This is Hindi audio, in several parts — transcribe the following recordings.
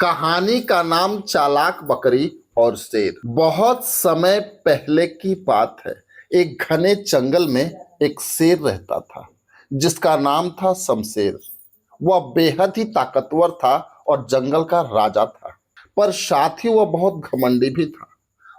कहानी का नाम चालाक बकरी और शेर। बहुत समय पहले की बात है। एक घने जंगल में एक शेर रहता था जिसका नाम था शमशेर। वह बेहद ही ताकतवर था और जंगल का राजा था, पर साथ ही वह बहुत घमंडी भी था।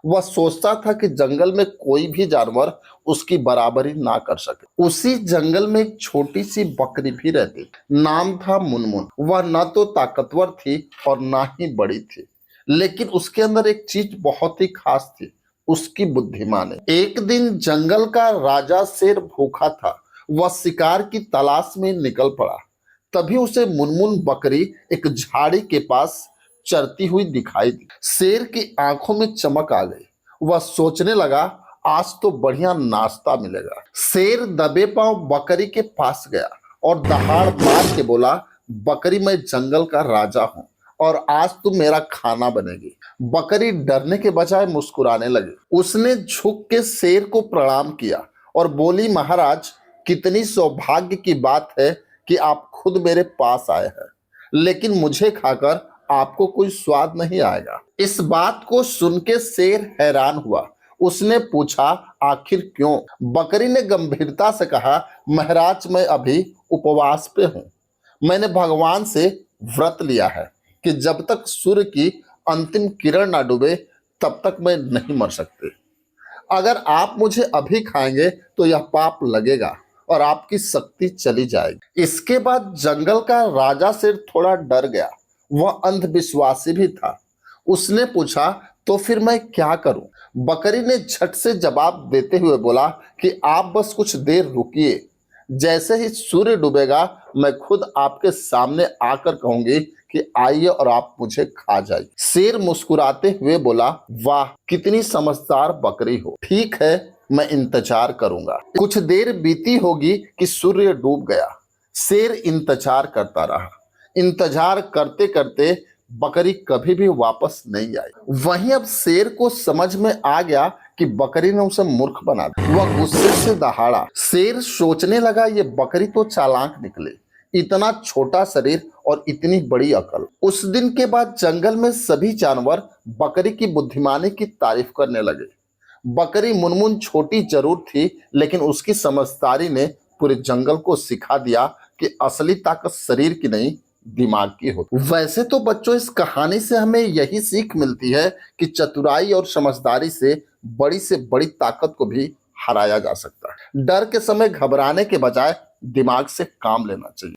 वह सोचता था कि जंगल में कोई भी जानवर उसकी बराबरी ना कर सके। उसी जंगल में एक छोटी सी बकरी भी रहती, नाम था मुनमुन। वह न तो ताकतवर थी और ना ही बड़ी थी, लेकिन उसके अंदर एक चीज बहुत ही खास थी, उसकी बुद्धिमानी। एक दिन जंगल का राजा शेर भूखा था। वह शिकार की तलाश में निकल पड़ा। तभी उसे मुनमुन बकरी एक झाड़ी के पास चरती हुई दिखाई दी। शेर की आंखों में चमक आ गई। वह सोचने लगा, आज तो बढ़िया नाश्ता मिलेगा। शेर दबे पांव बकरी के पास गया और दहाड़ मार के बोला, बकरी, मैं जंगल का राजा हूं और आज तुम मेरा खाना बनेगी। बकरी डरने के बजाय मुस्कुराने लगी। उसने झुक के शेर को प्रणाम किया और बोली, महाराज, कितनी सौभाग्य की बात है कि आप खुद मेरे पास आए हैं, लेकिन मुझे खाकर आपको कोई स्वाद नहीं आएगा। इस बात को सुन के शेर हैरान हुआ। उसने पूछा, आखिर क्यों? बकरी ने गंभीरता से कहा, महाराज, मैं अभी उपवास पे हूं। मैंने भगवान से व्रत लिया है कि जब तक सूर्य की अंतिम किरण ना डूबे तब तक मैं नहीं मर सकती। अगर आप मुझे अभी खाएंगे तो यह पाप लगेगा और आपकी शक्ति चली जाएगी। इसके बाद जंगल का राजा शेर थोड़ा डर गया। वह अंधविश्वासी भी था। उसने पूछा, तो फिर मैं क्या करूं? बकरी ने झट से जवाब देते हुए बोला कि आप बस कुछ देर रुकिए। जैसे ही सूर्य डूबेगा मैं खुद आपके सामने आकर कहूंगी कि आइए और आप मुझे खा जाइए। शेर मुस्कुराते हुए बोला, वाह, कितनी समझदार बकरी हो। ठीक है, मैं इंतजार करूंगा। कुछ देर बीती होगी कि सूर्य डूब गया। शेर इंतजार करता रहा। इंतजार करते करते बकरी कभी भी वापस नहीं आई। वहीं अब शेर को समझ में आ गया कि बकरी ने उसे मूर्ख बना दिया। वह गुस्से से दहाड़ा। शेर सोचने लगा, ये बकरी तो चालाक निकले, इतना छोटा शरीर और इतनी बड़ी अकल। उस दिन के बाद जंगल में सभी जानवर बकरी की बुद्धिमानी की तारीफ करने लगे। बकरी मुनमुन छोटी जरूर थी, लेकिन उसकी समझदारी ने पूरे जंगल को सिखा दिया कि असली ताकत शरीर की नहीं, दिमाग की होती। वैसे तो बच्चों, इस कहानी से हमें यही सीख मिलती है कि चतुराई और समझदारी से बड़ी ताकत को भी हराया जा सकता है। डर के समय घबराने के बजाय दिमाग से काम लेना चाहिए।